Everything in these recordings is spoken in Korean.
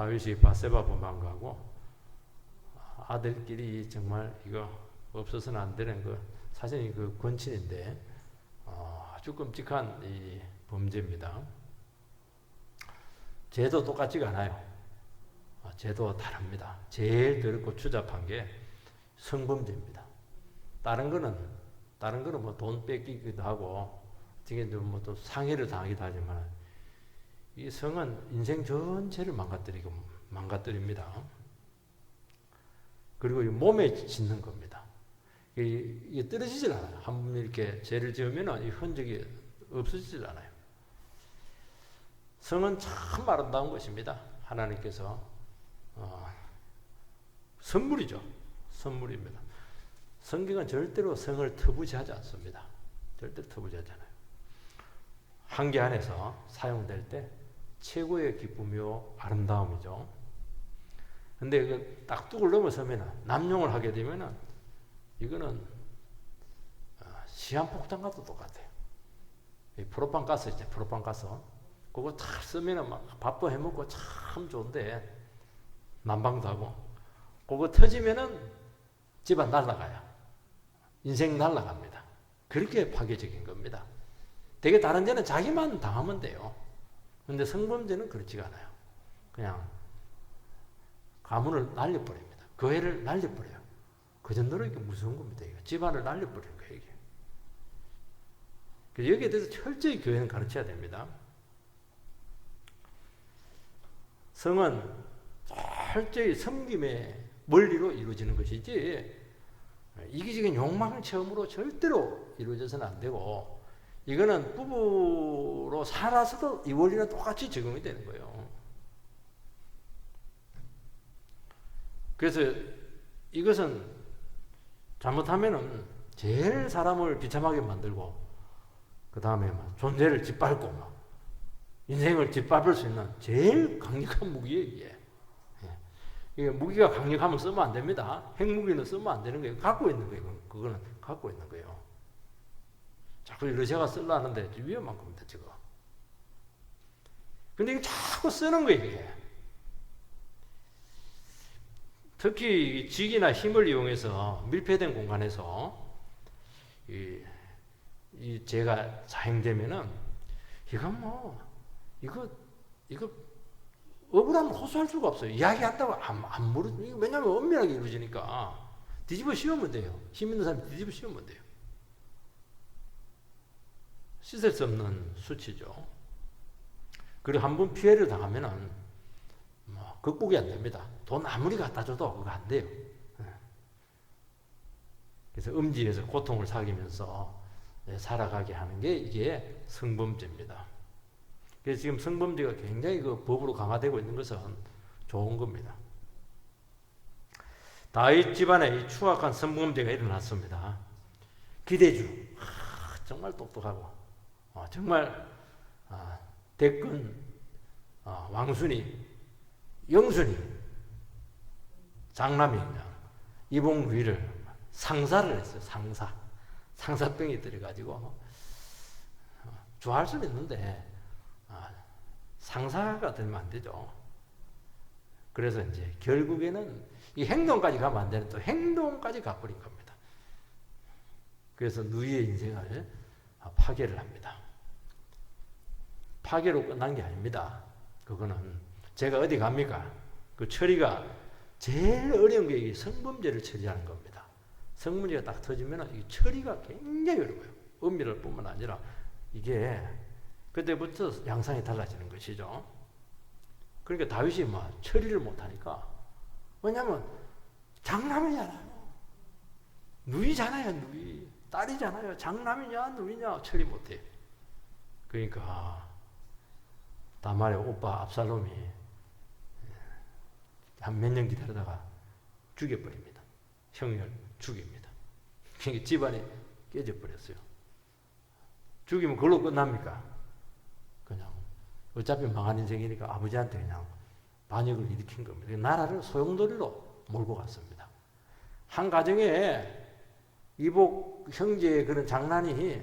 다윗이 바세바 범한거하고 아들끼리 정말 이거 없어서는 안 되는 그 사실 그 권친인데 아주 끔찍한 이 범죄입니다. 죄도 똑같지가 않아요. 죄도 다릅니다. 제일 더럽고 추잡한 게 성범죄입니다. 다른 거는 뭐 돈 뺏기기도 하고 어떻게 뭐 또 상해를 당하기도 하지만 이 성은 인생 전체를 망가뜨립니다. 그리고 이 몸에 짓는 겁니다. 이게 떨어지질 않아요. 한 번 이렇게 죄를 지으면 이 흔적이 없어지질 않아요. 성은 참 아름다운 것입니다. 하나님께서 선물이죠. 선물입니다. 성경은 절대로 성을 터부시하지 않습니다. 절대로 터부시하지 않아요. 한계 안에서 사용될 때 최고의 기쁨이요 아름다움이죠. 근데 그 딱둑을 넘어서면 남용을 하게 되면 이거는 시한폭탄과도 똑같아요. 이 프로판가스 있죠. 프로판가스 그거 탁 쓰면 막 밥도 해먹고 참 좋은데 난방도 하고 그거 터지면은 집안 날아가요. 인생 날아갑니다. 그렇게 파괴적인 겁니다. 되게 다른 데는 자기만 당하면 돼요. 근데 성범죄는 그렇지가 않아요. 그냥 가문을 날려버립니다. 교회를 날려버려요. 그 정도로 이게 무서운 겁니다. 이거. 집안을 날려버리는 거예요. 이게. 그래서 여기에 대해서 철저히 교회는 가르쳐야 됩니다. 성은 철저히 섬김의 원리로 이루어지는 것이지 이기적인 욕망을 체험으로 절대로 이루어져서는 안 되고 이거는 부부로 살아서도 이 원리는 똑같이 적용이 되는 거예요. 그래서 이것은 잘못하면은 제일 사람을 비참하게 만들고 그 다음에 막 존재를 짓밟고 막 인생을 짓밟을 수 있는 제일 강력한 무기예요, 이게. 이게 무기가 강력하면 쓰면 안 됩니다. 핵무기는 쓰면 안 되는 거예요. 갖고 있는 거예요. 그거는 갖고 있는 거예요. 자꾸 러시아가 쓰려 하는데 위험한 겁니다, 지금. 근데 이거 자꾸 쓰는 거예요, 이게. 특히 직이나 힘을 이용해서 밀폐된 공간에서 이 죄가 자행되면은 이거 억울하면 호소할 수가 없어요. 이야기한다고 안 모르. 왜냐하면 엄밀하게 이루어지니까 뒤집어 씌우면 돼요. 힘 있는 사람이 뒤집어 씌우면 돼요. 씻을 수 없는 수치죠. 그리고 한 번 피해를 당하면은 극복이 안 됩니다. 돈 아무리 갖다 줘도 그거 안 돼요. 그래서 음지에서 고통을 사귀면서 살아가게 하는 게 이게 성범죄입니다. 그래서 지금 성범죄가 굉장히 그 법으로 강화되고 있는 것은 좋은 겁니다. 다윗 집안에 이 추악한 성범죄가 일어났습니다. 기대주, 정말 똑똑하고 정말 대권 왕순이, 영순이, 장남이 그냥 이봉루이를 상사를 했어요. 상사병이 들어가지고 좋아할 수는 있는데 상사가 되면 안 되죠. 그래서 이제 결국에는 이 행동까지 가면 안 되는 또 행동까지 가버린 겁니다. 그래서 누이의 인생을 파괴를 합니다. 파괴로 끝난 게 아닙니다. 그거는 제가 어디 갑니까? 그 처리가 제일 어려운 게 이 성범죄를 처리하는 겁니다. 성문제가 딱 터지면 이 처리가 굉장히 어려워요. 은밀할 뿐만 아니라 이게 그때부터 양상이 달라지는 것이죠. 그러니까 다윗이 처리를 못하니까 왜냐하면 장남이잖아요. 누이잖아요. 누이. 딸이잖아요. 장남이냐 누이냐 처리 못해. 그러니까 다말의 오빠 압살롬이 한 몇 년 기다리다가 죽여버립니다. 형을 죽입니다. 그러니까 집안이 깨져버렸어요. 죽이면 그걸로 끝납니까? 그냥 어차피 망한 인생이니까 아버지한테 그냥 반역을 일으킨 겁니다. 나라를 소용돌이로 몰고 갔습니다. 한 가정에 이복 형제의 그런 장난이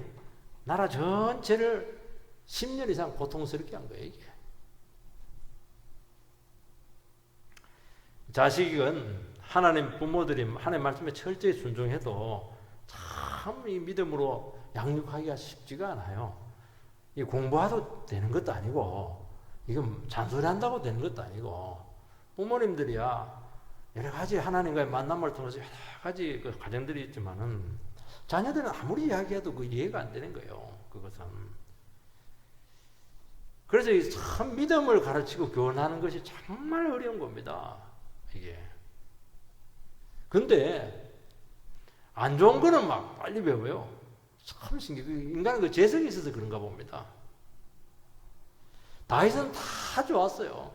나라 전체를 10년 이상 고통스럽게 한 거예요, 이게. 자식은 하나님 부모들이 하나님 말씀에 철저히 순종해도 참 이 믿음으로 양육하기가 쉽지가 않아요. 이 공부해도 되는 것도 아니고 이건 잔소리한다고 되는 것도 아니고 부모님들이야 여러 가지 하나님과의 만남을 통해서 여러 가지 그 과정들이 있지만은 자녀들은 아무리 이야기해도 그 이해가 안 되는 거예요. 그것은. 그래서 이 참 믿음을 가르치고 교훈하는 것이 정말 어려운 겁니다. 이게. 근데 안 좋은 거는 막 빨리 배워요. 참 신기해. 인간은 그 재성이 있어서 그런가 봅니다. 다윗은 다 좋았어요.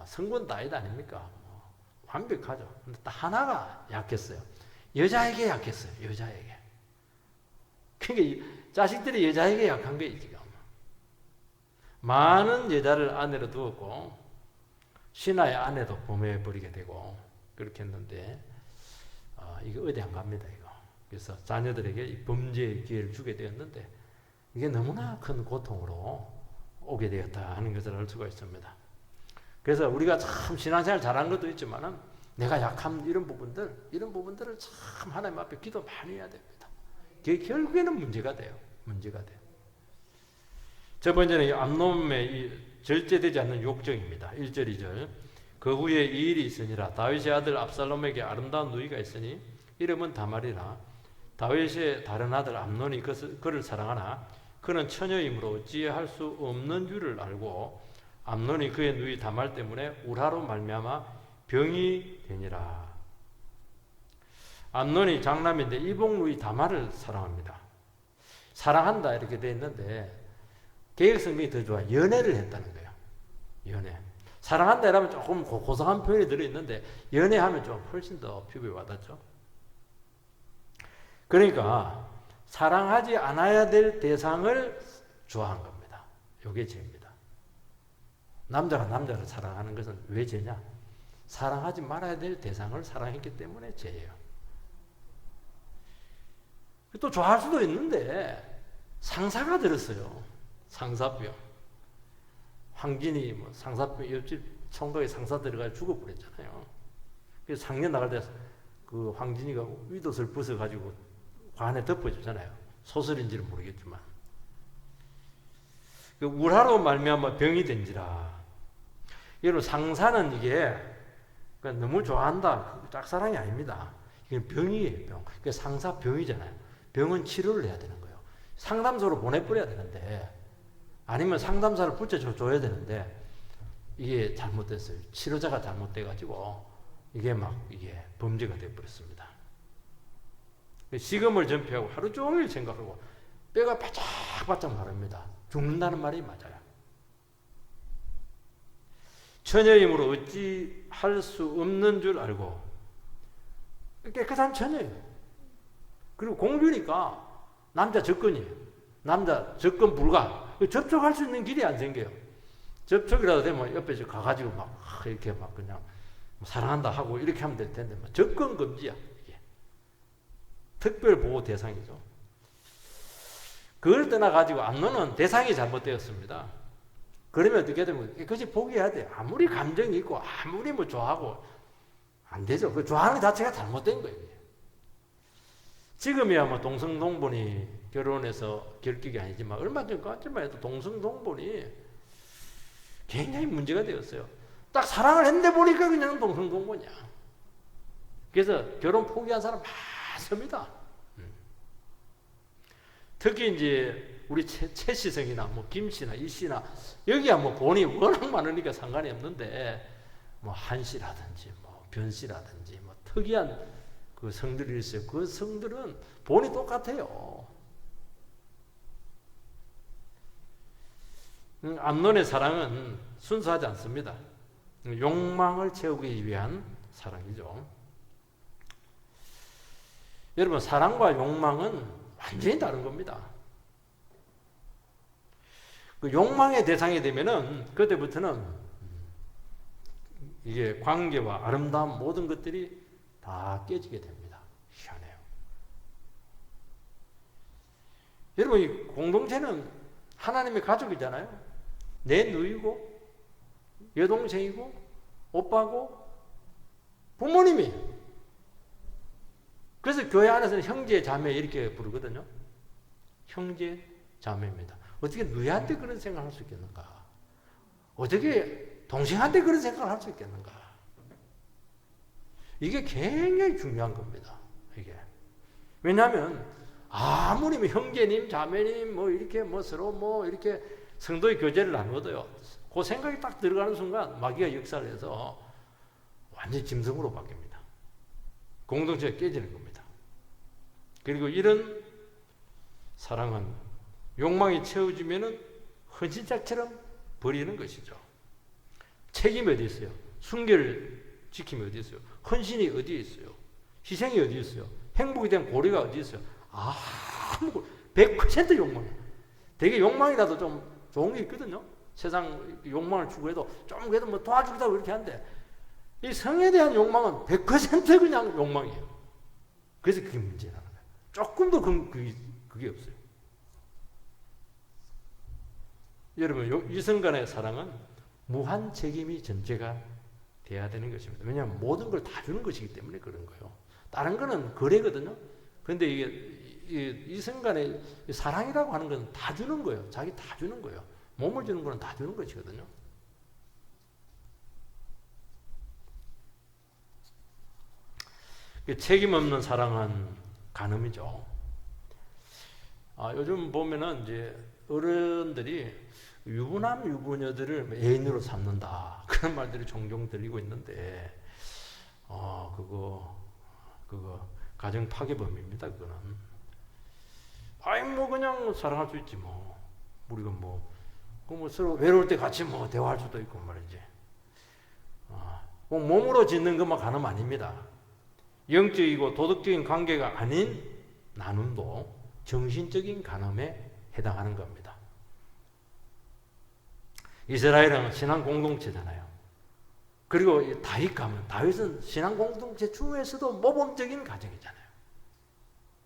성군 다윗 아닙니까? 완벽하죠. 근데 딱 하나가 약했어요. 여자에게 약했어요. 여자에게. 그러니까 자식들이 여자에게 약한 거예요, 지금. 많은 여자를 아내로 두었고 신하의 아내도 범해버리게 되고 그렇게 했는데 이거 어디 안 갑니다, 이거. 그래서 자녀들에게 이 범죄의 기회를 주게 되었는데 이게 너무나 큰 고통으로 오게 되었다 하는 것을 알 수가 있습니다. 그래서 우리가 참 신앙생활 잘하는 것도 있지만은 내가 약한 이런 부분들을 참 하나님 앞에 기도 많이 해야 됩니다. 그게 결국에는 문제가 돼요. 문제가 돼요. 첫 번째는 암논의 이 절제되지 않는 욕정입니다. 1절, 2절. 그 후에 이 일이 있으니라. 다윗의 아들 압살롬에게 아름다운 누이가 있으니 이름은 다말이라. 다윗의 다른 아들 암논이 그를 사랑하나 그는 처녀이므로 어찌할 수 없는 줄을 알고 암논이 그의 누이 다말 때문에 우라로 말미암아 병이 되니라. 암논이 장남인데 이복 누이 다말을 사랑합니다. 사랑한다 이렇게 돼 있는데 개혁성경이 더 좋아. 연애를 했다는 거예요. 연애. 사랑한다 이러면 조금 고상한 표현이 들어있는데 연애하면 좀 훨씬 더 피부에 와닿죠. 그러니까 사랑하지 않아야 될 대상을 좋아한 겁니다. 이게 죄입니다. 남자가 남자를 사랑하는 것은 왜 죄냐? 사랑하지 말아야 될 대상을 사랑했기 때문에 죄예요. 또 좋아할 수도 있는데 상사가 들었어요. 상사병. 황진이 뭐 상사병 옆집 총각에 상사 들어가 죽어버렸잖아요. 그래서 상년 나갈 때 그 황진이가 윗옷을 벗어가지고 관에 덮어주잖아요. 소설인지는 모르겠지만. 그 우라로 말미암아 병이 된지라. 여러분 상사는 이게 너무 좋아한다. 짝사랑이 아닙니다. 이게 병이에요. 병. 그게 상사 병이잖아요. 병은 치료를 해야 되는 거예요. 상담소로 보내버려야 되는데 아니면 상담사를 붙여줘야 되는데 이게 잘못됐어요. 치료자가 잘못돼가지고 이게 범죄가 되어버렸습니다. 식음을 전폐하고 하루 종일 생각하고 뼈가 바짝바짝 마릅니다. 죽는다는 말이 맞아요. 처녀이므로 어찌 할 수 없는 줄 알고 깨끗한 처녀예요. 그리고 공주니까 남자 접근이에요. 남자 접근 불가. 접촉할 수 있는 길이 안 생겨요. 접촉이라도 되면 옆에 가가지고 이렇게 그냥 사랑한다 하고 이렇게 하면 될 텐데 접근 금지야. 이게 특별 보호 대상이죠. 그걸 떠나가지고 암논은 대상이 잘못되었습니다. 그러면 어떻게 되면 그것이 포기해야 돼요. 아무리 감정이 있고 아무리 좋아하고 안 되죠. 그 좋아하는 자체가 잘못된 거예요. 지금이야 동성동본이 결혼해서 결격이 아니지만 얼마 전까지만 해도 동성동본이 굉장히 문제가 되었어요. 딱 사랑을 했는데 보니까 그냥 동성동본이야. 그래서 결혼 포기한 사람 많습니다. 특히 이제 우리 최시성이나 김씨나 이씨나 여기야 본이 워낙 많으니까 상관이 없는데 한씨라든지 변씨라든지 특이한 그 성들이 있어요. 그 성들은 본이 똑같아요. 암논의 사랑은 순수하지 않습니다. 욕망을 채우기 위한 사랑이죠. 여러분 사랑과 욕망은 완전히 다른 겁니다. 그 욕망의 대상이 되면은 그때부터는 이게 관계와 아름다움 모든 것들이 다 깨지게 됩니다. 희한해요. 여러분 이 공동체는 하나님의 가족이잖아요. 내 누이고 여동생이고 오빠고 부모님이. 그래서 교회 안에서는 형제, 자매 이렇게 부르거든요. 형제, 자매입니다. 어떻게 누이한테 그런 생각을 할 수 있겠는가? 어떻게 동생한테 그런 생각을 할 수 있겠는가? 이게 굉장히 중요한 겁니다. 이게. 왜냐하면 아무리 형제님, 자매님 이렇게 서로 이렇게 성도의 교제를 나누어도요. 그 생각이 딱 들어가는 순간 마귀가 역사를 해서 완전히 짐승으로 바뀝니다. 공동체가 깨지는 겁니다. 그리고 이런 사랑은 욕망이 채워지면은 헌신자처럼 버리는 것이죠. 책임이 어디 있어요? 순결을 지킴이 어디 있어요? 헌신이 어디에 있어요? 희생이 어디 있어요? 행복에 대한 고려가 어디 있어요? 100% 욕망이에요. 되게 욕망이라도 좀 좋은 게 있거든요. 세상 욕망을 추구해도 좀 그래도 도와주겠다고 이렇게 하는데 이 성에 대한 욕망은 100% 그냥 욕망이에요. 그래서 그게 문제라는 거예요. 조금도 그게 없어요. 여러분, 이성 간의 사랑은 무한 책임이 전제가 돼야 되는 것입니다. 왜냐하면 모든 걸 다 주는 것이기 때문에 그런 거예요. 다른 거는 거래거든요. 그런데 이게 이성 간의 사랑이라고 하는 건 다 주는 거예요. 자기 다 주는 거예요. 몸을 주는 거는 다 주는 것이거든요. 책임 없는 사랑은 간음이죠. 요즘 보면은 이제 어른들이 유부남, 유부녀들을 애인으로 삼는다. 그런 말들이 종종 들리고 있는데, 그거 가정 파괴범입니다. 그거는. 그냥 사랑할 수 있지 우리가 서로 외로울 때 같이 대화할 수도 있고 말이지. 몸으로 짓는 것만 간음 아닙니다. 영적이고 도덕적인 관계가 아닌 나눔도 정신적인 간음에 해당하는 겁니다. 이스라엘은 신앙 공동체잖아요. 그리고 다윗 가면 다윗은 신앙 공동체 중에서도 모범적인 가정이잖아요.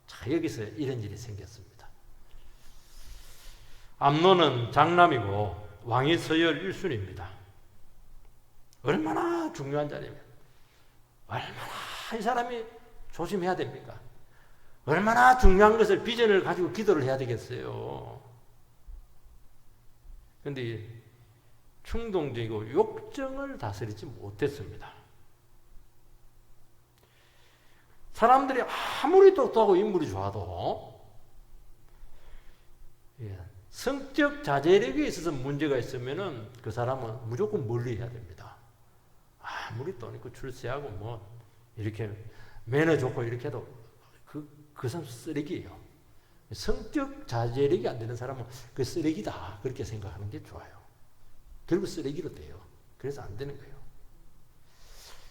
자, 여기서 이런 일이 생겼습니다. 암논은 장남이고 왕위 서열 1순위입니다. 얼마나 중요한 자리입니다. 얼마나 이 사람이 조심해야 됩니까? 얼마나 중요한 것을 비전을 가지고 기도를 해야 되겠어요. 그런데 충동적이고 욕정을 다스리지 못했습니다. 사람들이 아무리 똑똑하고 인물이 좋아도 성적 자제력에 있어서 문제가 있으면은 그 사람은 무조건 멀리 해야 됩니다. 아무리 돈 있고 출세하고 이렇게 매너 좋고 이렇게 해도 그 사람 쓰레기예요. 성적 자제력이 안 되는 사람은 그 쓰레기다 그렇게 생각하는 게 좋아요. 결국 쓰레기로 돼요. 그래서 안 되는 거예요.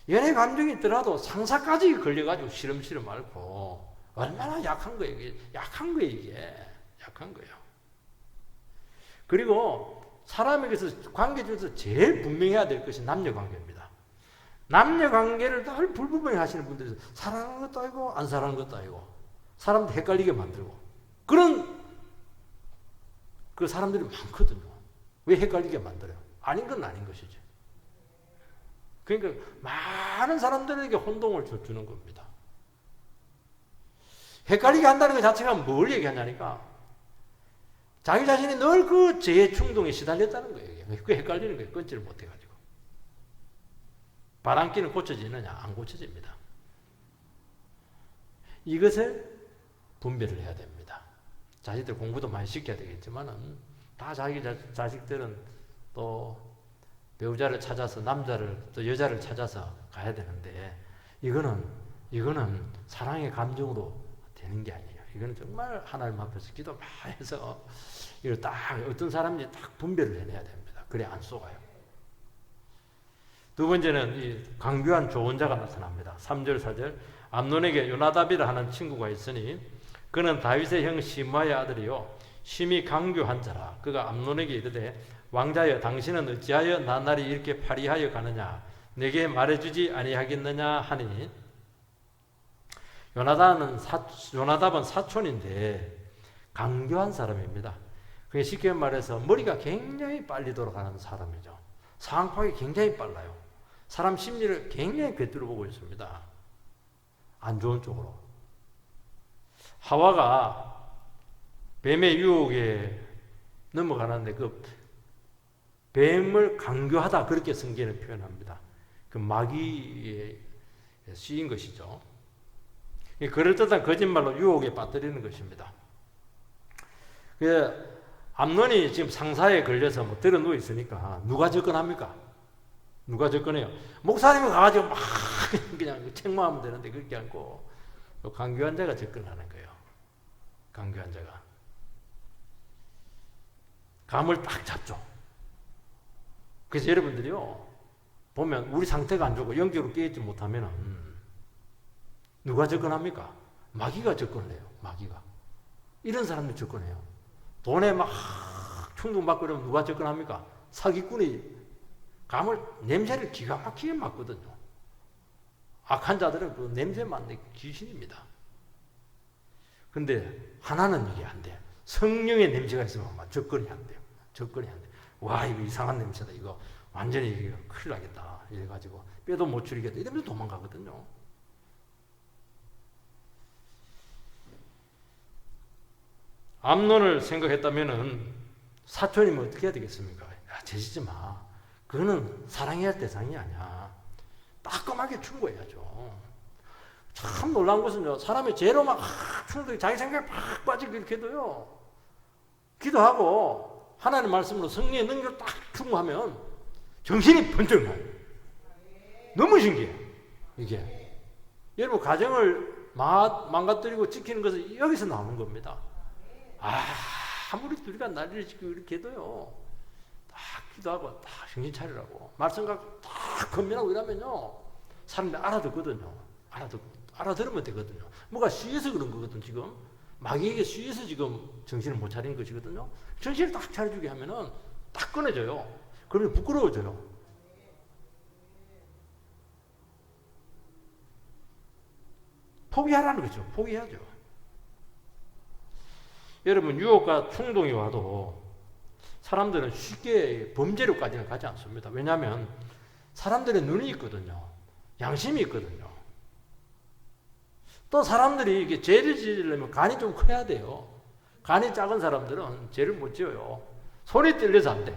연애 감정이 있더라도 상사까지 걸려가지고 시름시름 앓고 얼마나 약한 거예요. 이게 약한 거예요. 이게 약한 거예요. 그리고 사람에게서 관계 중에서 제일 분명해야 될 것이 남녀관계입니다. 남녀관계를 늘 불분명히 하시는 분들이 사랑하는 것도 아니고 안 사랑하는 것도 아니고 사람들 헷갈리게 만들고 그런 그 사람들이 많거든요. 왜 헷갈리게 만들어요? 아닌 건 아닌 것이지. 그러니까 많은 사람들에게 혼동을 주는 겁니다. 헷갈리게 한다는 것 자체가 뭘 얘기하냐니까 자기 자신이 늘 그 죄의 충동에 시달렸다는 거예요. 그 헷갈리는 거예요. 끊지를 못해가지고. 바람기는 고쳐지느냐? 안 고쳐집니다. 이것을 분별을 해야 됩니다. 자식들 공부도 많이 시켜야 되겠지만은 다 자기 자식들은 또 배우자를 찾아서 남자를 또 여자를 찾아서 가야 되는데 이거는 사랑의 감정으로 되는 게 아니에요. 이거는 정말 하나님 앞에서 기도 많이 해서 이걸 딱 어떤 사람인지 딱 분별을 해내야 됩니다. 그래 안 속아요. 두 번째는 이 강교한 조언자가 나타납니다. 3절 4절 암논에게 요나답이라 하는 친구가 있으니 그는 다윗의 형 시므아의 아들이요 심히 강교한 자라. 그가 암논에게 이르되 왕자여 당신은 어찌하여 나날이 이렇게 파리하여 가느냐 내게 말해주지 아니하겠느냐 하니 요나답은 사촌인데 강교한 사람입니다. 그게 쉽게 말해서 머리가 굉장히 빨리 돌아가는 사람이죠. 상황 파악이 굉장히 빨라요. 사람 심리를 굉장히 꿰뚫어 보고 있습니다. 안 좋은 쪽으로. 하와가 뱀의 유혹에 넘어가는데 그 뱀을 강교하다 그렇게 성경은 표현합니다. 그 마귀에 쓰인 것이죠. 그럴듯한 거짓말로 유혹에 빠뜨리는 것입니다. 그 암논이 지금 상사에 걸려서 뭐 들어 누워 있으니까 누가 접근합니까? 누가 접근해요? 목사님이 가가지고 막 그냥 책망하면 되는데 그렇게 않고 강교한 자가 접근하는 거예요. 강교한 자가 감을 딱 잡죠. 그래서 여러분들이요 보면 우리 상태가 안 좋고 영적으로 깨있지 못하면 누가 접근합니까? 마귀가 접근을 해요. 마귀가. 이런 사람들 접근해요. 돈에 막 충동받고 이러면 누가 접근합니까? 사기꾼이 감을 냄새를 기가 막히게 맡거든요. 악한 자들은 그 냄새 맡는 귀신입니다. 근데 하나는 이게 안 돼요. 성령의 냄새가 있으면 막 접근이 안 돼요. 접근이 안 돼요. 와 이거 이상한 냄새다. 이거 완전히 이거 큰일 나겠다. 이래가지고 뼈도 못 추리겠다. 이러면서 도망가거든요. 암논을 생각했다면은 사촌이면 어떻게 해야 되겠습니까? 야, 재지지 마. 그거는 사랑해야 할 대상이 아니야. 따끔하게 충고해야죠. 참 놀라운 것은요, 사람이 죄로 막 충동이 자기 생각에 팍 빠지고 이렇게 해도요, 기도하고 하나님의 말씀으로 성령의 능력을 딱 충고하면 정신이 번쩍 나요. 너무 신기해. 이게. 여러분, 가정을 망가뜨리고 지키는 것은 여기서 나오는 겁니다. 아무리 둘이가 난리를 짓고 이렇게 해도요, 딱 기도하고 딱 정신 차리라고 말씀 갖고 딱 건면하고 이러면요 사람들이 알아듣거든요. 알아들으면 되거든요. 뭐가 쉬해서 그런 거거든. 지금 마귀에게 쉬해서 지금 정신을 못 차리는 것이거든요. 정신을 딱 차려주게 하면은 딱 끊어져요. 그러면 부끄러워져요. 포기하라는 거죠. 포기해야죠. 여러분, 유혹과 충동이 와도 사람들은 쉽게 범죄로까지는 가지 않습니다. 왜냐하면 사람들의 눈이 있거든요. 양심이 있거든요. 또 사람들이 이게 죄를 지으려면 간이 좀 커야 돼요. 간이 작은 사람들은 죄를 못 지어요. 손이 떨려서 안 돼.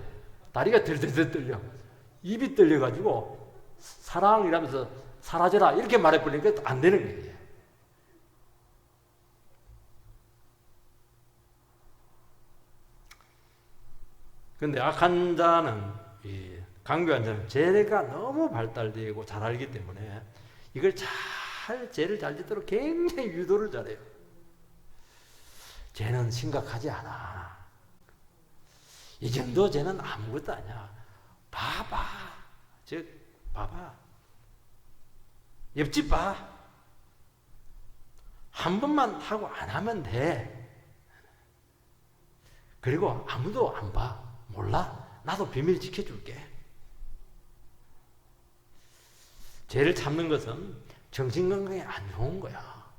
다리가 들들들 떨려. 입이 떨려가지고 사랑이라면서 사라져라 이렇게 말해버리니까 안 되는 거예요. 근데 악한 자는, 강교한 자는 죄가 너무 발달되고 잘 알기 때문에 이걸 죄를 잘 짓도록 굉장히 유도를 잘해요. 죄는 심각하지 않아. 이 정도 죄는 아무것도 아니야. 봐봐. 봐봐. 옆집 봐. 한 번만 하고 안 하면 돼. 그리고 아무도 안 봐. 몰라? 나도 비밀 지켜줄게. 죄를 참는 것은 정신건강에 안 좋은 거야.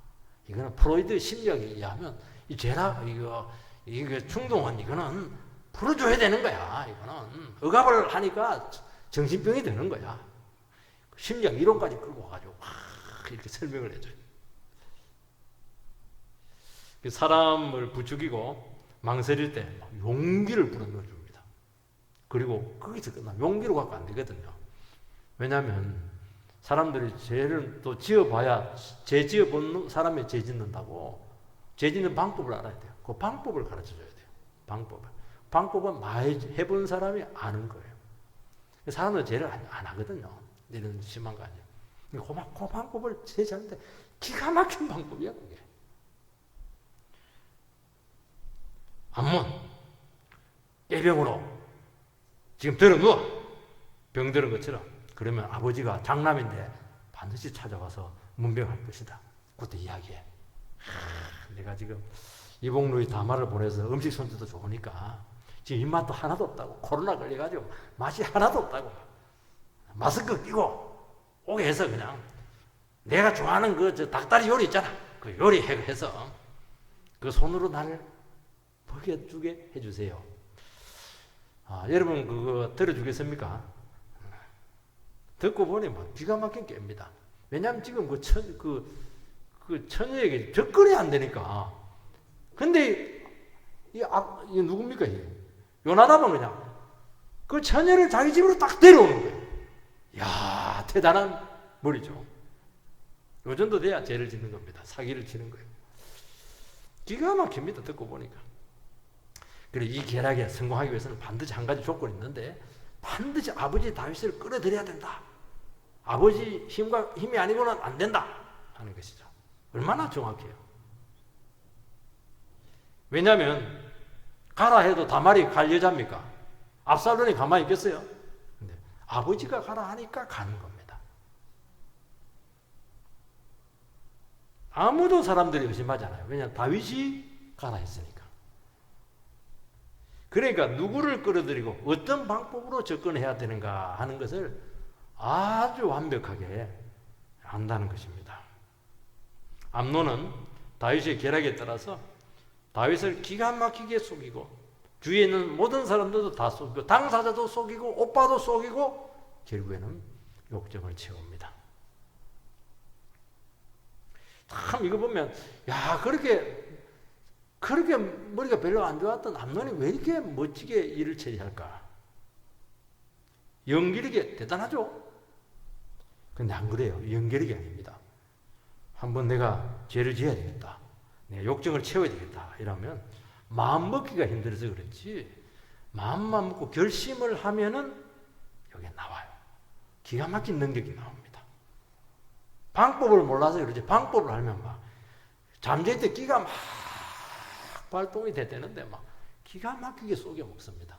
이거는 프로이드 심리학에 의하면 이 죄라 이거 충동은 이거는 풀어줘야 되는 거야. 이거는 억압을 하니까 정신병이 되는 거야. 심리학 이론까지 끌고 와가지고 이렇게 설명을 해줘요. 사람을 부추기고 망설일 때 용기를 불어넣어줍니다. 그리고 거기서 용기로 갖고 안 되거든요. 왜냐하면 사람들이 죄를 또 지어봐야 죄 지어본 사람이 죄 짓는다고 죄 짓는 방법을 알아야 돼요. 그 방법을 가르쳐줘야 돼요. 방법은 많이 해본 사람이 아는 거예요. 사람들은 죄를 안 하거든요. 이런 심한 거 아니에요. 그 방법을 제시하는데 기가 막힌 방법이야 그게. 암몬 예병으로 지금 들어 누워. 병들은 것처럼. 그러면 아버지가 장남인데 반드시 찾아와서 문병할 것이다. 그때 이야기해. 내가 지금 이복루이 다마를 보내서 음식 손질도 좋으니까 지금 입맛도 하나도 없다고. 코로나 걸려가지고 맛이 하나도 없다고. 마스크 끼고 오게 해서 그냥 내가 좋아하는 그 닭다리 요리 있잖아. 그 요리 해서 그 손으로 나를 먹여주게 해주세요. 여러분 그거 들어주겠습니까? 듣고 보니 막 기가 막힌 깹니다. 왜냐하면 지금 그 처녀에게 접근이 안 되니까. 근데 이 누굽니까? 요나답은 그냥 그 처녀를 자기 집으로 딱 데려오는 거예요. 이야, 대단한 머리죠. 요 정도 돼야 죄를 짓는 겁니다. 사기를 치는 거예요. 기가 막힙니다. 듣고 보니까. 그리고 이 계략에 성공하기 위해서는 반드시 한 가지 조건이 있는데, 반드시 아버지 다윗을 끌어들여야 된다. 아버지 힘이 아니고는 안 된다 하는 것이죠. 얼마나 정확해요. 왜냐하면 가라 해도 다말이 갈 여자입니까? 압살론이 가만히 있겠어요? 근데 아버지가 가라 하니까 가는 겁니다. 아무도 사람들이 의심하잖아요. 왜냐하면 다윗이 가라 했으니까. 그러니까 누구를 끌어들이고 어떤 방법으로 접근해야 되는가 하는 것을 아주 완벽하게 안다는 것입니다. 암논은 다윗의 계략에 따라서 다윗을 기가 막히게 속이고 주위에 있는 모든 사람들도 다 속이고 당사자도 속이고 오빠도 속이고 결국에는 욕정을 채웁니다. 참 이거 보면 야 그렇게 머리가 별로 안 좋았던 암논이 왜 이렇게 멋지게 일을 처리할까? 연기력이 대단하죠? 근데 안 그래요. 연기력이 아닙니다. 한번 내가 죄를 지어야 되겠다. 내가 욕정을 채워야 되겠다. 이러면 마음 먹기가 힘들어서 그렇지 마음만 먹고 결심을 하면은 여기에 나와요. 기가 막힌 능력이 나옵니다. 방법을 몰라서 그러지 방법을 알면 막 잠잘 때 기가 막 발동이 되는데 막 기가 막히게 속여 먹습니다.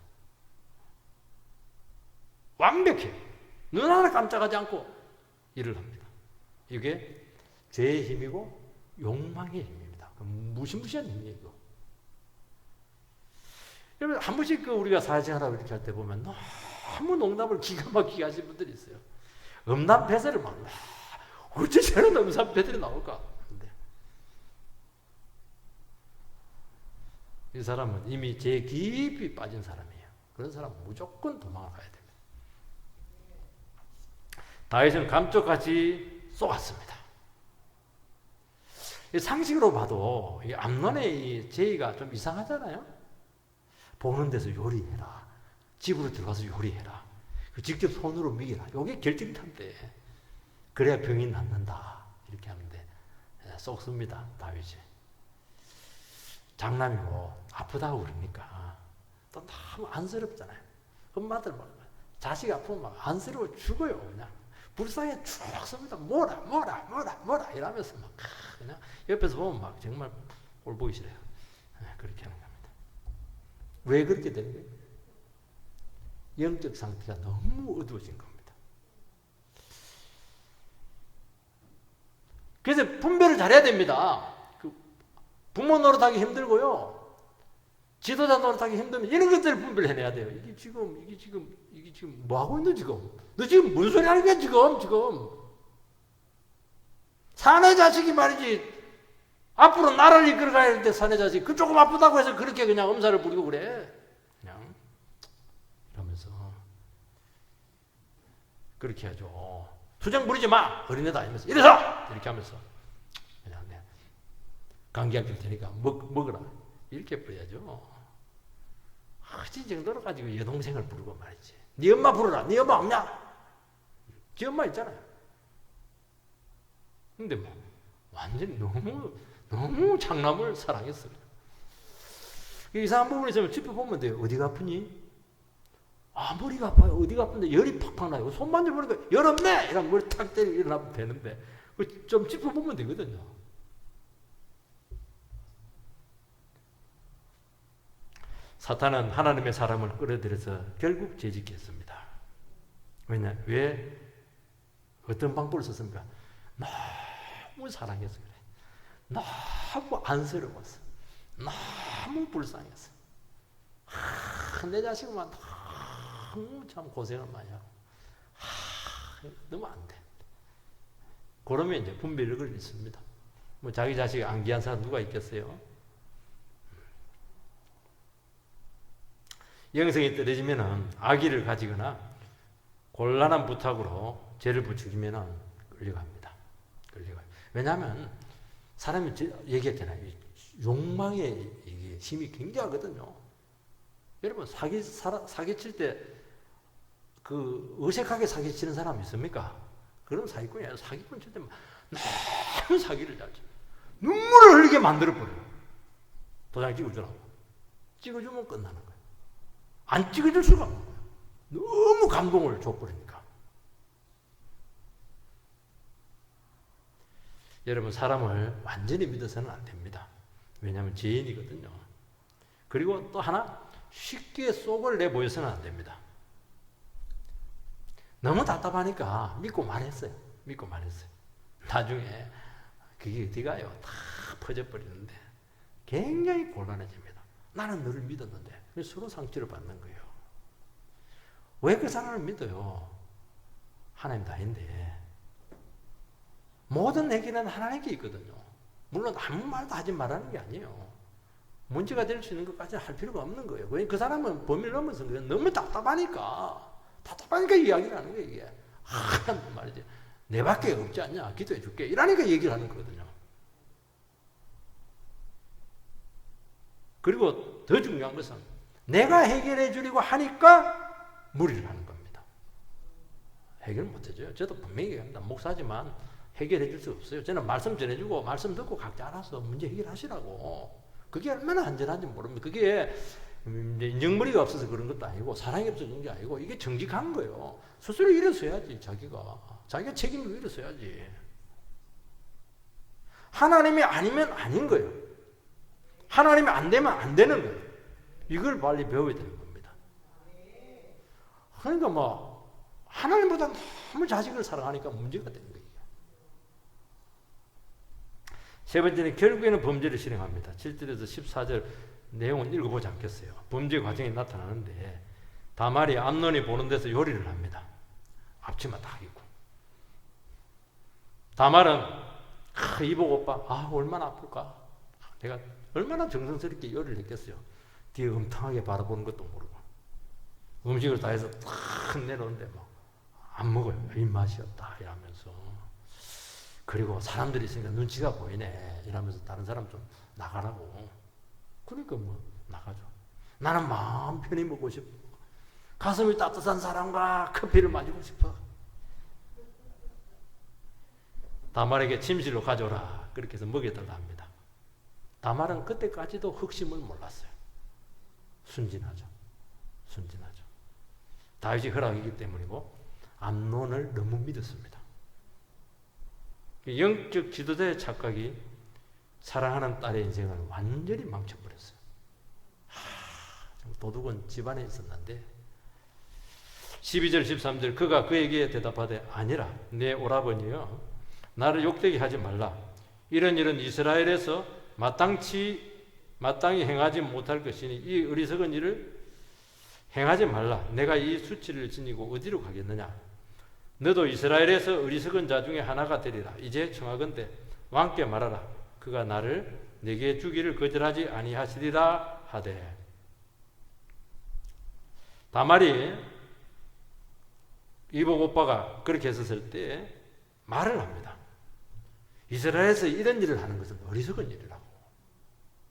완벽해. 눈 하나 깜짝하지 않고 일을 합니다. 이게 죄의 힘이고 욕망의 힘입니다. 무시무시한 힘이에요. 여러분 한 번씩 우리가 사회생활하고 이렇게 할 때 보면 너무 농담을 기가 막히게 하시는 분들이 있어요. 음담패설을 막 어째 저런 음담패설이 나올까? 근데 이 사람은 이미 죄에 깊이 빠진 사람이에요. 그런 사람은 무조건 도망을 가야 됩니다. 다윗은 감쪽같이 쏘았습니다. 상식으로 봐도 이 암논의 제의가 좀 이상하잖아요. 보는 데서 요리해라. 집으로 들어가서 요리해라. 직접 손으로 먹이라. 이게 결정탄데 그래야 병이 낫는다. 이렇게 하는데 쏙습니다. 다윗이. 장남이고 아프다고 그러니까 또 너무 안쓰럽잖아요. 엄마들 막 자식 아프면 막 안쓰러워 죽어요. 그냥 불쌍해 쭉 씁니다. 뭐라 이러면서 막 그냥 옆에서 보면 막 정말 꼴 보기 싫어요. 그렇게 하는 겁니다. 왜 그렇게 되는 거예요? 영적 상태가 너무 어두워진 겁니다. 그래서 분별을 잘해야 됩니다. 부모 노릇하기 힘들고요. 지도자 노릇하기 힘들면 이런 것들을 분별해내야 돼요. 이게 지금 뭐 하고 있는 지금? 너 지금 무슨 소리 하는 거야 지금? 사내 자식이 말이지. 앞으로 나라를 이끌어가야 할 때 사내 자식 그 조금 아프다고 해서 그렇게 그냥 엄살을 부리고 그래. 그냥 이러면서 그렇게 하죠. 투정 부리지 마. 어린애다 이러면서 이래서 이렇게 하면서 그냥 감기약 줄 테니까 먹으라. 이렇게 뿌려야죠. 허진 정도로 가지고 여동생을 부르고 말이지. 네 엄마 부르라. 네 엄마 없냐? 네 엄마 있잖아요. 근데 뭐 완전히 너무 장남을 사랑했어요. 이상한 부분이 있으면 짚어보면 돼요. 어디가 아프니? 아 머리가 아파요. 어디가 아픈데 열이 팍팍 나요. 손 만져보니까 열 없네. 이러면 머리 탁 때리고 일어나면 되는데 좀 짚어보면 되거든요. 사탄은 하나님의 사람을 끌어들여서 결국 죄짓게 했습니다. 왜? 어떤 방법을 썼습니까? 너무 사랑해서 그래. 너무 안쓰러웠어. 너무 불쌍했어. 내 자식만 너무 참 고생을 많이 하고 너무 안 돼. 그러면 이제 분별력을 잃습니다. 뭐 자기 자식 안기한 사람 누가 있겠어요? 영성이 떨어지면은 악의를 가지거나 곤란한 부탁으로 죄를 부추기면 끌려갑니다. 끌려가요. 왜냐하면 사람이 얘기했잖아요. 욕망의 이게 힘이 굉장하거든요. 여러분 사기칠 때 그 어색하게 사기치는 사람 있습니까? 그럼 사기꾼이에요. 사기꾼 칠 때 너무 사기를 잘 쳐. 눈물을 흘리게 만들어버려요. 도장 찍어주라고. 찍어주면 끝나는 거예요. 안 찍어줄 수가 없는 거예요. 너무 감동을 줘버리니까. 여러분 사람을 완전히 믿어서는 안 됩니다. 왜냐하면 죄인이거든요. 그리고 또 하나 쉽게 속을 내보여서는 안 됩니다. 너무 답답하니까 믿고 말했어요. 믿고 말했어요. 나중에 그게 어디 가요? 다 퍼져버리는데 굉장히 곤란해집니다. 나는 너를 믿었는데 서로 상처를 받는 거예요. 왜 그 사람을 믿어요? 하나님 다인데 모든 얘기는 하나님께 있거든요. 물론 아무 말도 하지 말라는 게 아니에요. 문제가 될 수 있는 것까지는 할 필요가 없는 거예요. 왜 그 사람은 범위를 넘어선 거예요. 너무 답답하니까 이야기를 하는 거예요. 이게 말이지. 내밖에 없지 않냐? 기도해 줄게. 이러니까 얘기를 하는 거거든요. 그리고 더 중요한 것은 내가 해결해 주려고 하니까 무리를 하는 겁니다. 해결 못 해줘요. 저도 분명히 얘기합니다. 목사지만 해결해 줄 수 없어요. 저는 말씀 전해주고 말씀 듣고 각자 알아서 문제 해결하시라고. 그게 얼마나 안전한지 모릅니다. 그게 인정머리가 없어서 그런 것도 아니고 사랑이 없어서 그런 게 아니고 이게 정직한 거예요. 스스로 일어서야지. 자기가 책임을 일어서야지. 하나님이 아니면 아닌 거예요. 하나님이 안 되면 안 되는 거예요. 이걸 빨리 배워야 되는 겁니다. 그러니까 하나님보다 너무 자식을 사랑하니까 문제가 되는 거예요. 세 번째는 결국에는 범죄를 실행합니다. 7절에서 14절 내용은 읽어보지 않겠어요. 범죄 과정이 나타나는데 다말이 암논이 보는 데서 요리를 합니다. 앞치마 딱 입고. 다말은 이복 오빠 얼마나 아플까? 내가 얼마나 정성스럽게 요리를 했겠어요. 뒤에 음탕하게 바라보는 것도 모르고 음식을 다 해서 탁 내놓는데 안 먹어요. 입맛이 없다 이러면서. 그리고 사람들이 있으니까 눈치가 보이네 이러면서 다른 사람 좀 나가라고. 그러니까 나가죠. 나는 마음 편히 먹고 싶어. 가슴이 따뜻한 사람과 커피를 마시고 싶어. 다말에게 침실로 가져오라. 그렇게 해서 먹여달라 합니다. 다말은 그때까지도 흑심을 몰랐어요. 순진하죠. 다윗이 허락이기 때문이고 암논을 너무 믿었습니다. 영적 지도자의 착각이 사랑하는 딸의 인생을 완전히 망쳐버렸어요. 도둑은 집안에 있었는데 12절 13절 그가 그에게 대답하되 아니라 내 오라버니여 나를 욕되게 하지 말라. 이런 이스라엘에서 마땅히 행하지 못할 것이니 이 어리석은 일을 행하지 말라. 내가 이 수치를 지니고 어디로 가겠느냐. 너도 이스라엘에서 어리석은 자 중에 하나가 되리라. 이제 청하건대 왕께 말하라. 그가 나를 내게 주기를 거절하지 아니하시리라 하되. 다말이 이복 오빠가 그렇게 했었을 때 말을 합니다. 이스라엘에서 이런 일을 하는 것은 어리석은 일이라고.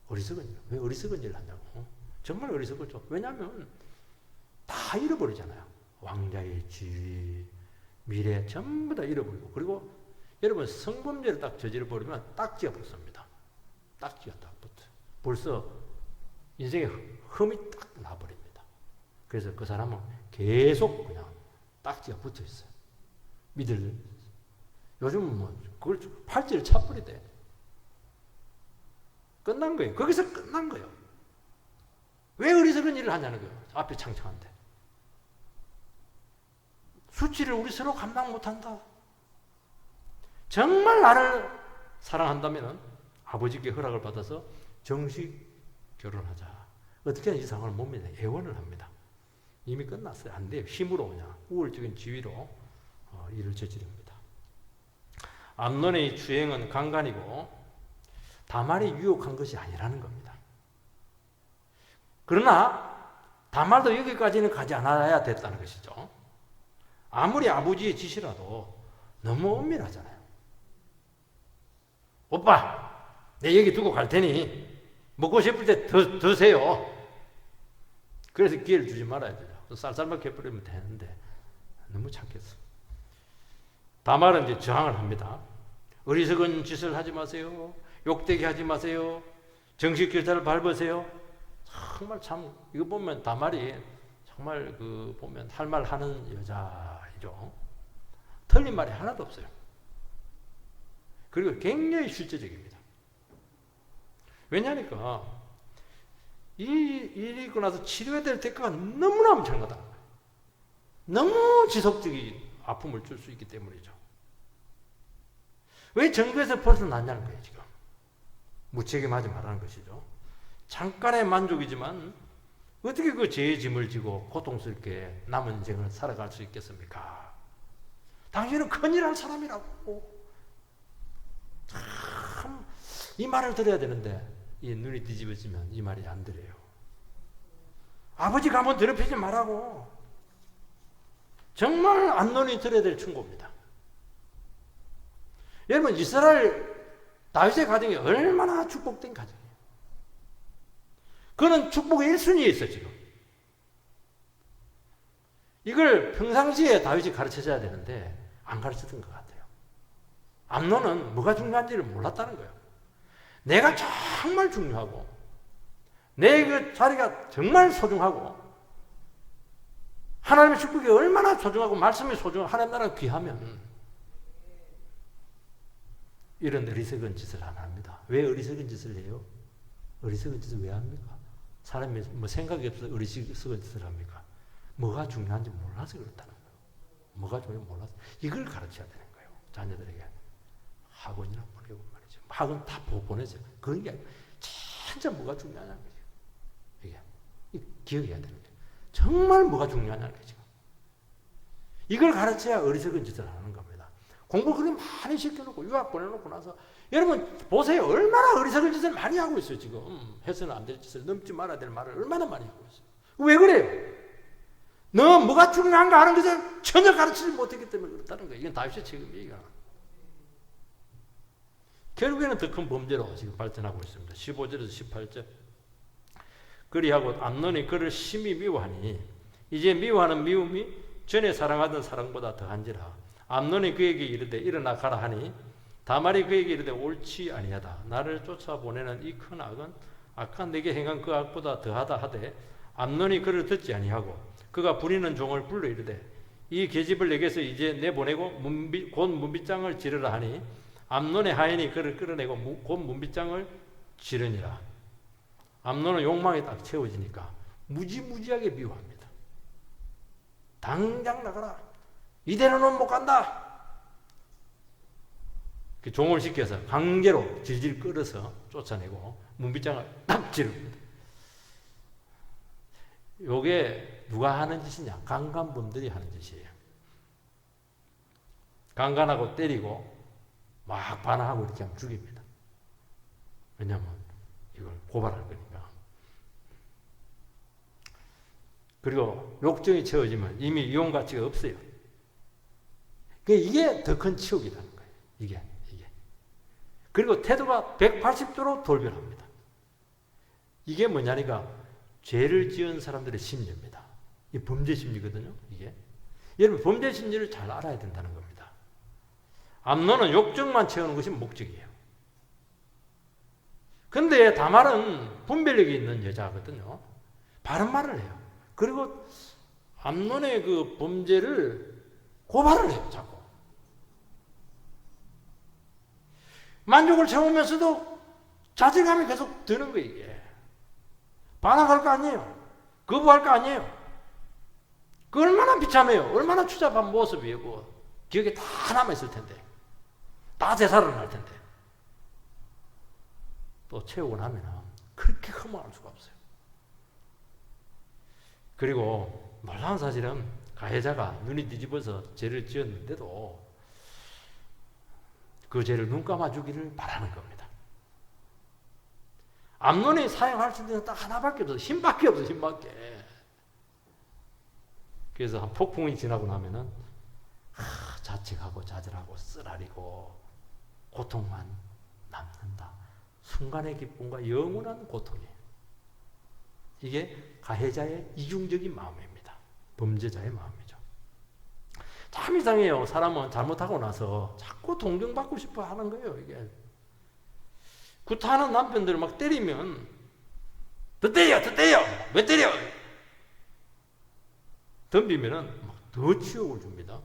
어리석은 일. 왜 어리석은 일을 하냐고. 정말 어리석었죠. 왜냐하면 다 잃어버리잖아요. 왕자의 지위, 미래 전부 다 잃어버리고. 그리고 여러분 성범죄를 딱 저질러버리면 딱지가 붙습니다. 딱지가 딱 붙어요. 벌써 인생에 흠이 딱 나버립니다. 그래서 그 사람은 계속 그냥 딱지가 붙어 있어요. 요즘은 그걸 팔찌를 차버리대. 끝난 거예요. 거기서 끝난 거예요. 왜 어리석은 일을 하냐는 거예요. 앞에 창창한데. 수치를 우리 서로 감당 못한다. 정말 나를 사랑한다면 아버지께 허락을 받아서 정식 결혼하자. 어떻게 이 상황을 못 믿냐. 애원을 합니다. 이미 끝났어요. 안 돼요. 힘으로 그냥 우월적인 지위로 일을 저지릅니다. 암논의 주행은 강간이고 다말이 유혹한 것이 아니라는 겁니다. 그러나 다말도 여기까지는 가지 않아야 됐다는 것이죠. 아무리 아버지의 짓이라도 너무 엄밀하잖아요. 오빠, 내 여기 두고 갈 테니 먹고 싶을 때 드세요. 그래서 기회를 주지 말아야 돼요. 쌀쌀맞게 해버리면 되는데 너무 착했어. 다말은 이제 저항을 합니다. 어리석은 짓을 하지 마세요. 욕되게 하지 마세요. 정식 길타를 밟으세요. 정말 참 이거 보면 다말이 정말 그 보면 할 말 하는 여자이죠. 틀린 말이 하나도 없어요. 그리고 굉장히 실제적입니다. 왜냐니까 이 일이 있고 나서 치료해야 될 대가가 너무나 엄청나다. 너무 지속적인 아픔을 줄 수 있기 때문이죠. 왜 정부에서 벗어났냐는 거예요, 지금. 무책임하지 말라는 것이죠. 잠깐의 만족이지만 어떻게 그 죄의 짐을 지고 고통스럽게 남은 인생을 살아갈 수 있겠습니까? 당신은 큰일 할 사람이라고. 참, 이 말을 들어야 되는데, 이 눈이 뒤집어지면 이 말이 안 들어요. 아버지 가문 더럽히지 말라고. 정말 암논이 들어야 될 충고입니다. 여러분, 이스라엘 다윗의 가정이 얼마나 축복된 가정이에요. 그는 축복의 1순위에 있어, 지금. 이걸 평상시에 다윗이 가르쳐줘야 되는데, 안 가르쳤던 것 같아요. 암논은 뭐가 중요한지를 몰랐다는 거예요. 내가 정말 중요하고, 내 그 자리가 정말 소중하고, 하나님의 축복이 얼마나 소중하고, 말씀이 소중하고, 하나님 나라가 귀하면, 이런 어리석은 짓을 안 합니다. 왜 어리석은 짓을 해요? 어리석은 짓을 왜 합니까? 사람이 뭐 생각이 없어서 어리석은 짓을 합니까? 뭐가 중요한지 몰라서 그렇다는 거예요. 뭐가 중요한지 몰라서. 이걸 가르쳐야 되는 거예요. 자녀들에게. 학원이나 보내고 말이죠. 학원 다 보내죠. 그런 게 아니고, 진짜 뭐가 중요하냐는 거죠. 이게 기억해야 되는 거예요. 정말 뭐가 중요하냐는 거죠. 이걸 가르쳐야 어리석은 짓을 안 하는 겁니다. 공부 그렇게 많이 시켜놓고 유학 보내놓고 나서 여러분 보세요. 얼마나 어리석은 짓을 많이 하고 있어요. 지금 해서는 안 될 짓을, 넘지 말아야 될 말을 얼마나 많이 하고 있어요. 왜 그래요? 너 뭐가 중요한가 하는 것을 전혀 가르치지 못했기 때문에 그렇다는 거예요. 이건 다윗의 책임이에요. 결국에는 더 큰 범죄로 지금 발전하고 있습니다. 15절에서 18절. 그리하고 암논이 그를 심히 미워하니 이제 미워하는 미움이 전에 사랑하던 사랑보다 더한지라. 암논이 그에게 이르되 일어나 가라 하니 다말이 그에게 이르되 옳지 아니하다. 나를 쫓아보내는 이 큰 악은 아까 내게 행한 그 악보다 더하다 하되 암논이 그를 듣지 아니하고 그가 부리는 종을 불러 이르되 이 계집을 내게서 이제 내보내고 곧 문빗장을 지르라 하니 암논의 하인이 그를 끌어내고 곧 문빗장을 지르니라. 암논은 욕망에 딱 채워지니까 무지무지하게 미워합니다. 당장 나가라. 이대로는 못 간다. 종을 시켜서 강제로 질질 끌어서 쫓아내고 문빗장을 딱 지릅니다. 요게 누가 하는 짓이냐? 강간범들이 하는 짓이에요. 강간하고 때리고 막 반항하고 이렇게 하면 죽입니다. 왜냐하면 이걸 고발할 거니까. 그리고 욕정이 채워지면 이미 이혼 가치가 없어요. 이게 더 큰 치욕이라는 거예요. 이게. 그리고 태도가 180도로 돌변합니다. 이게 뭐냐니까 죄를 지은 사람들의 심리입니다. 이 범죄 심리거든요. 이게. 여러분 범죄 심리를 잘 알아야 된다는 겁니다. 암논은 욕정만 채우는 것이 목적이에요. 근데 다말은 분별력이 있는 여자거든요. 바른 말을 해요. 그리고 암논의 그 범죄를 고발을 해요. 자꾸. 만족을 채우면서도 자질감이 계속 드는 거예요. 이게. 반항할 거 아니에요. 거부할 거 아니에요. 그 얼마나 비참해요. 얼마나 추잡한 모습이에요. 그거. 기억에 다 남아있을 텐데. 다 재살을 할 텐데. 또 채우고 나면 그렇게 허무할 수가 없어요. 그리고 놀라운 사실은 가해자가 눈이 뒤집어서 죄를 지었는데도 그 죄를 눈 감아주기를 바라는 겁니다. 암논이 사용할 수 있는 딱 하나밖에 없어. 힘밖에 없어. 힘밖에. 그래서 한 폭풍이 지나고 나면은 자책하고 좌절하고 쓰라리고 고통만 남는다. 순간의 기쁨과 영원한 고통이에요. 이게 가해자의 이중적인 마음입니다. 범죄자의 마음이죠. 참 이상해요. 사람은 잘못하고 나서 자꾸 동정받고 싶어 하는 거예요. 이게 구타하는 남편들을 막 때리면 더 때려, 더 때려, 왜 때려? 덤비면은 막 더 치욕을 줍니다.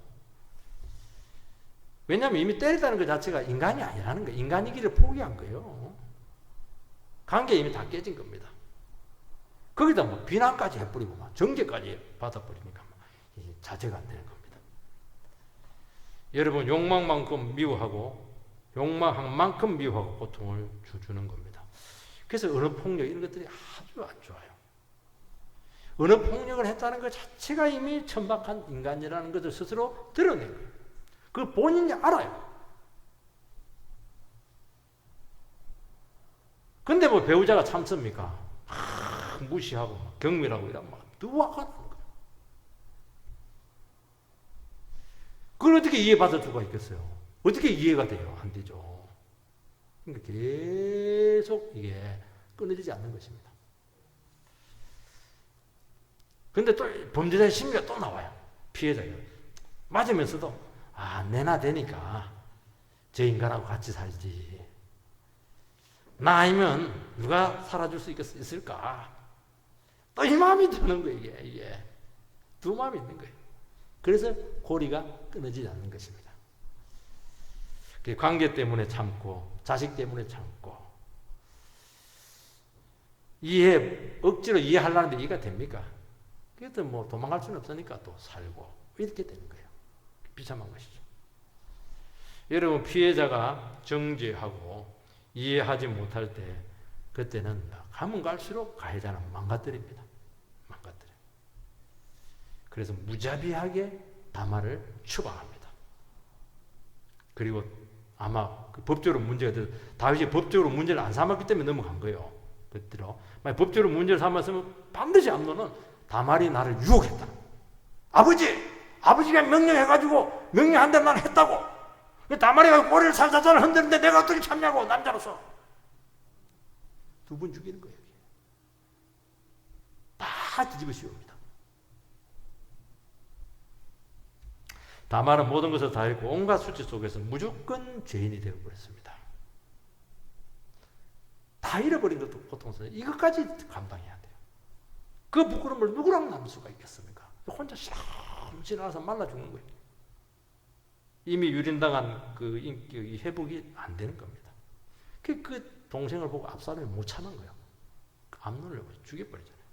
왜냐하면 이미 때리다는 것 자체가 인간이 아니라는 거예요. 인간이기를 포기한 거예요. 관계 이미 다 깨진 겁니다. 거기다 뭐 비난까지 해버리고 막 정죄까지 받아버리니까 막 자제가 안 되는 겁니다. 여러분 욕망만큼 미워하고 욕망한 만큼 미워하고 고통을 주는 겁니다. 그래서 언어폭력 이런 것들이 아주 안 좋아요. 언어폭력을 했다는 것 자체가 이미 천박한 인간이라는 것을 스스로 드러낸 거예요. 그걸 본인이 알아요. 근데 뭐 배우자가 참습니까? 무시하고 경멸하고 이러면 막 누워가는 거예요. 그걸 어떻게 이해받을 수가 있겠어요? 어떻게 이해가 돼요? 안 되죠. 그러니까 계속 이게 끊어지지 않는 것입니다. 근데 또 범죄자의 심리가 또 나와요. 피해자가. 맞으면서도 내나 되니까 저 인간하고 같이 살지. 나 아니면 누가 살아줄 수 있을까? 또 이 마음이 드는 거예요. 이게 두 마음이 있는 거예요. 그래서 고리가 끊어지지 않는 것입니다. 관계 때문에 참고 자식 때문에 참고 억지로 이해하려는데 이해가 됩니까? 그래도 뭐 도망갈 수는 없으니까 또 살고 이렇게 되는 거예요. 비참한 것이죠. 여러분 피해자가 정죄하고 이해하지 못할 때 그때는 가면 갈수록 가해자는 망가뜨립니다. 망가뜨려요. 그래서 무자비하게 다말을 추방합니다. 그리고 아마 그 법적으로 문제가 돼서 다윗이 법적으로 문제를 안 삼았기 때문에 넘어간 거예요. 그때로 만약 법적으로 문제를 삼았으면 반드시 암논은 다말이 나를 유혹했다. 아버지가 명령해가지고 명령한 대로 나는 했다고. 다말이가 꼬리를 살살살 흔드는데 내가 어떻게 참냐고 남자로서. 두 분 죽이는 거예요. 다 뒤집어 씌웁니다. 다말은 모든 것을 다 잃고 온갖 수치 속에서 무조건 죄인이 되어버렸습니다. 다 잃어버린 것도 고통스러워요. 이것까지 감당해야 돼요. 그 부끄러움을 누구랑 나눌 수가 있겠습니까? 혼자 지나가서 말라 죽는 거예요. 이미 유린당한 그 인격이 회복이 안 되는 겁니다. 그 동생을 보고 압살롬이 못 참은 거예요. 암논을 죽여버리잖아요.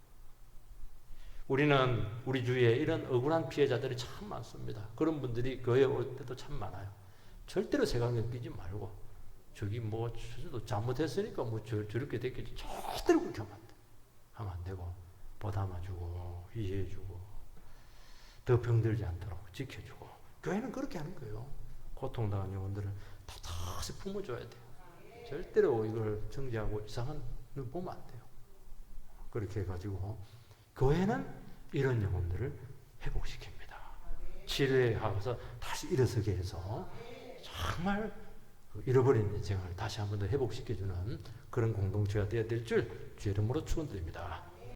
우리는 우리 주위에 이런 억울한 피해자들이 참 많습니다. 그런 분들이 교회에 올 때도 참 많아요. 절대로 색안경 끼지 말고 저기 뭐 잘못했으니까 뭐 저렇게 됐겠지. 절대로 그렇게 하면 안 돼. 하면 안 되고 보담아주고 이해해주고 더 병들지 않도록 지켜주고 교회는 그렇게 하는 거예요. 고통당한 영혼들은 다시 품어줘야 돼요. 절대로 이걸 정죄하고 이상한 눈 보면 안 돼요. 그렇게 해가지고 교회는 이런 영혼들을 회복시킵니다. 치료해서 다시 일어서게 해서 정말 잃어버린 인생을 다시 한 번 더 회복시켜주는 그런 공동체가 되어야 될 줄 주의 이름으로 축원드립니다.